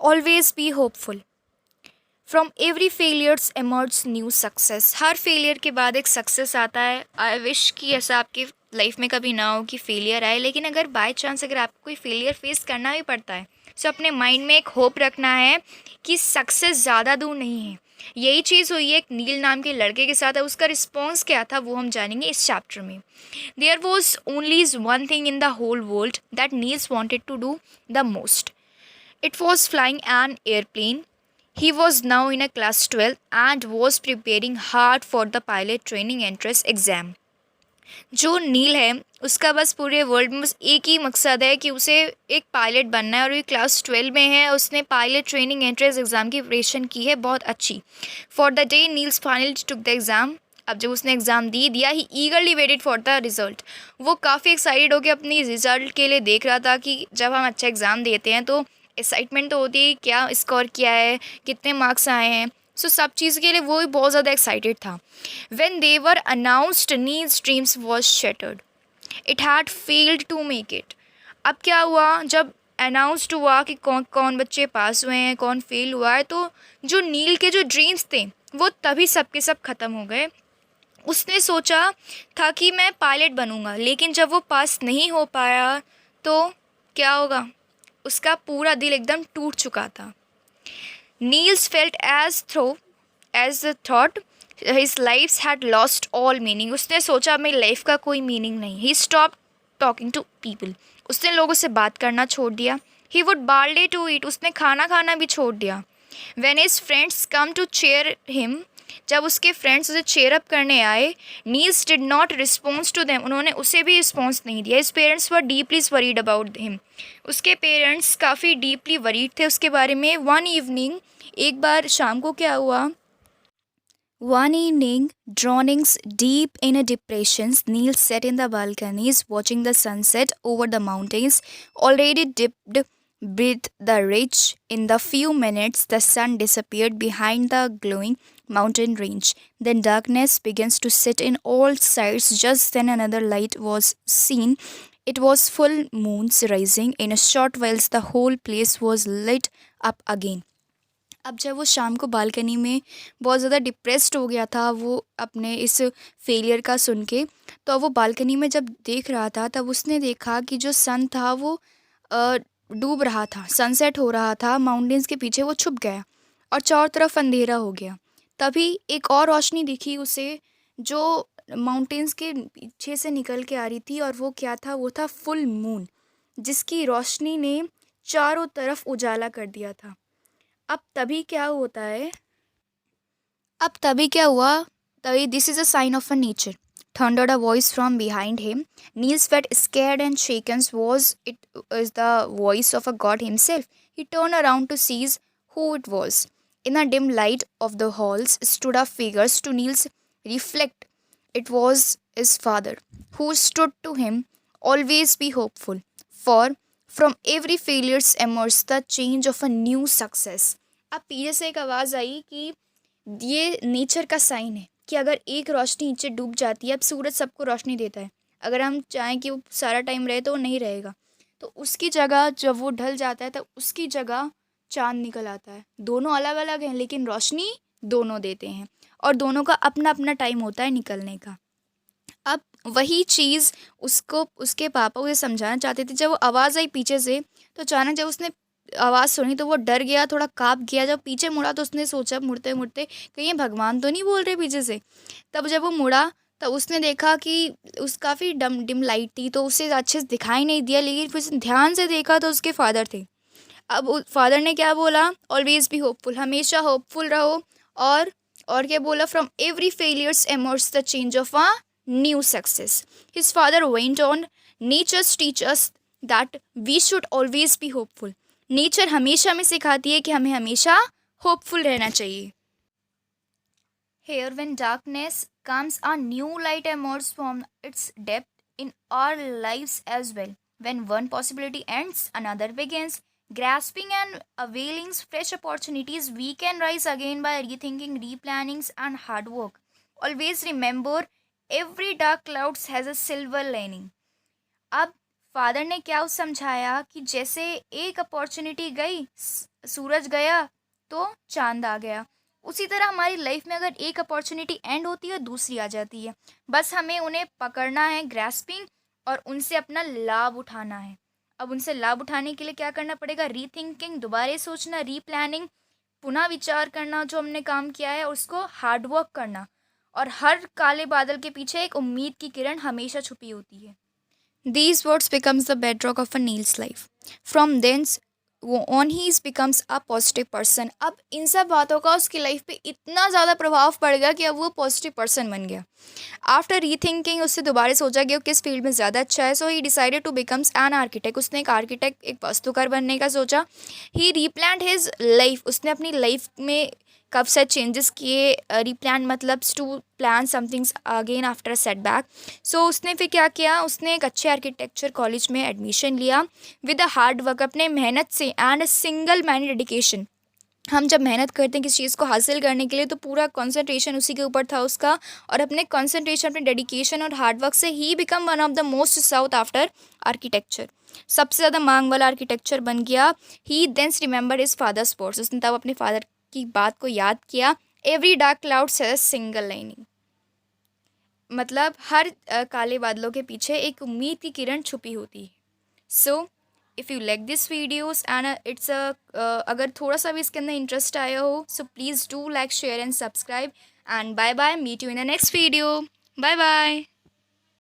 Always be hopeful. From every failures emerges new success. Her failure के बाद एक success आता है। आई विश कि ऐसा आपकी लाइफ में कभी ना हो कि फेलियर आए, लेकिन अगर बाय चांस अगर आपको कोई फेलियर फेस करना भी पड़ता है तो अपने माइंड में एक होप रखना है कि सक्सेस ज़्यादा दूर नहीं है। यही चीज़ हुई है एक नील नाम के लड़के के साथ। उसका रिस्पॉन्स क्या था वो हम जानेंगे इस चैप्टर में। There was only one thing in the whole world that Niels wanted to do the most. It was flying an airplane. He was now in a class 12 and was preparing hard for the pilot training entrance exam. जो नील है उसका बस पूरे world में बस एक ही मकसद है कि उसे एक पायलट बनना है, और ये क्लास 12 में है। उसने पायलट ट्रेनिंग एंट्रेंस एग्ज़ाम की प्रिपरेशन की है बहुत अच्छी। For the day Neils finally took the exam. अब जब उसने एग्ज़ाम दिया he eagerly waited for the result. वो काफ़ी एक्साइटेड होकर अपनी रिज़ल्ट के लिए देख रहा था कि जब हम अच्छा एग्ज़ाम देते हैं तो एक्साइटमेंट तो होती है, क्या स्कोर किया है, कितने मार्क्स आए हैं। सो सब चीज़ के लिए वो भी बहुत ज़्यादा एक्साइटेड था। When they were announced, Neil's dreams was shattered. It had failed to make it. अब क्या हुआ जब अनाउंसड हुआ कि कौन कौन बच्चे पास हुए हैं, कौन फेल हुआ है, तो जो नील के जो ड्रीम्स थे वो तभी सबके सब ख़त्म हो गए। उसने सोचा था कि मैं पायलट बनूंगा, लेकिन जब वो पास नहीं हो पाया तो क्या होगा, उसका पूरा दिल एकदम टूट चुका था। Niels felt as the thought his life had lost all meaning. उसने सोचा मेरी लाइफ का कोई मीनिंग नहीं। He stopped talking to people. उसने लोगों से बात करना छोड़ दिया। He would barely to eat. उसने खाना खाना भी छोड़ दिया। When his friends come to cheer him, जब उसके फ्रेंड्स उसे चेयर अप करने आए, Niels did not response to them. उन्होंने उसे भी रिस्पॉन्स नहीं दिया। His parents were deeply worried about him. उसके पेरेंट्स काफ़ी डीपली वरीड थे उसके बारे में। वन इवनिंग, एक बार शाम को क्या हुआ, one evening, drownings deep in a depression, Neil sat in the balconies watching the sunset over the mountains, already dipped beneath the ridge. In the few minutes, the sun disappeared behind the glowing mountain range. Then darkness begins to set in all sides. Just then another light was seen. It was full moon's rising. In a short while, the whole place was lit up again. अब जब वो शाम को balcony में बहुत ज़्यादा depressed हो गया था वो अपने इस फेलियर का सुन के, तो अब वो बालकनी में जब देख रहा था तब उसने देखा कि जो सन था वो डूब रहा था, सनसेट हो रहा था, माउंटेन्स के पीछे वो छुप गया और चारों तरफ अंधेरा हो गया। तभी एक और रोशनी दिखी उसे जो माउंटेन्स के पीछे से निकल के आ रही थी, और वो क्या था, वो था फुल मून, जिसकी रोशनी ने चारों तरफ उजाला कर दिया था। अब तभी क्या होता है, अब तभी क्या हुआ, तभी this is a sign of a nature, thundered a voice from behind him. Niels felt scared and shaken. Was it is the voice of a god himself? He turned around to seize who it was. In the dim light of the halls stood a figure. To Niels' reflect, it was his father, who stood to him, always be hopeful, for from every failure emerges the change of a new success. अब पीछे से एक आवाज़ आई कि ये nature का sign है कि अगर एक रोशनी नीचे डूब जाती है, अब सूरज सबको रोशनी देता है, अगर हम चाहें कि वो सारा टाइम रहे तो वो नहीं रहेगा, तो उसकी जगह जब वो ढल जाता है तो उसकी जगह चांद निकल आता है। दोनों अलग अलग हैं लेकिन रोशनी दोनों देते हैं, और दोनों का अपना अपना टाइम होता है निकलने का। अब वही चीज़ उसको उसके पापा उसे समझाना चाहते थे। जब वो आवाज़ आई पीछे से तो अचानक जब उसने आवाज़ सुनी तो वो डर गया, थोड़ा काँप गया। जब पीछे मुड़ा तो उसने सोचा मुड़ते मुड़ते कहीं ये भगवान तो नहीं बोल रहे पीछे से। तब जब वो मुड़ा तब उसने देखा कि उस काफ़ी डम डिम लाइट थी तो उसे अच्छे से दिखाई नहीं दिया, लेकिन फिर उसने ध्यान से देखा तो उसके फादर थे। अब फादर ने क्या बोला, ऑलवेज बी होपफुल, हमेशा होपफुल रहो। और क्या बोला, from every failures emerges the change of a new success. His father went on, nature's teach us that we should always be hopeful. Nature हमेशा हमें सिखाती है कि हमें हमेशा होपफुल रहना चाहिए। Here, when darkness comes, a new light emerges from its depth in our lives as well. When one possibility ends, another begins. Grasping and availing fresh opportunities, we can rise again by rethinking, replanning, and hard work. Always remember, every dark cloud has a silver lining. अब father ने क्या उस समझाया कि जैसे एक opportunity गई, सूरज गया तो चांद आ गया, उसी तरह हमारी लाइफ में अगर एक अपॉर्चुनिटी एंड होती है दूसरी आ जाती है। बस हमें उन्हें पकड़ना है, ग्रैस्पिंग, और उनसे अपना लाभ उठाना है। अब उनसे लाभ उठाने के लिए क्या करना पड़ेगा? रीथिंकिंग, दोबारा सोचना, रीप्लानिंग, पुनः विचार करना, जो हमने काम किया है उसको हार्डवर्क करना। और हर काले बादल के पीछे एक उम्मीद की किरण हमेशा छुपी होती है। These words becomes the bedrock of a Neil's life. From thence on he becomes a positive person. अब इन सब बातों का उसकी लाइफ पे इतना ज़्यादा प्रभाव पड़ गया कि अब वो पॉजिटिव पर्सन बन गया। आफ्टर रीथिंकिंग उससे दोबारा सोचा कि वो किस फील्ड में ज़्यादा अच्छा है, so he decided to becomes an architect. उसने एक आर्किटेक्ट, एक वास्तुकार बनने का सोचा। ही रीप्लान्ड हिज लाइफ, उसने अपनी लाइफ में कब से चेंजेस किए। रीप्लान मतलब to plan somethings again after setback. So उसने फिर क्या किया, उसने एक अच्छे आर्किटेक्चर कॉलेज में एडमिशन लिया विद अ हार्ड वर्क, अपने मेहनत से, and a single man dedication. हम जब मेहनत करते हैं किसी चीज़ को हासिल करने के लिए तो पूरा कंसंट्रेशन उसी के ऊपर था उसका, और अपने कंसंट्रेशन, अपने डेडिकेशन और हार्डवर्क से he become one of the most sought after architecture, सबसे ज़्यादा मांग वाला आर्किटेक्चर बन गया। He then remember his father's words, उसने तब अपने फादर की बात को याद किया। Every dark cloud has single lining, मतलब हर काले बादलों के पीछे एक उम्मीद की किरण छुपी होती है। So if you like this videos and it's अगर थोड़ा सा भी इसके अंदर इंटरेस्ट आया हो, so please do like, share and subscribe, and bye bye, meet you in the next video. Bye bye.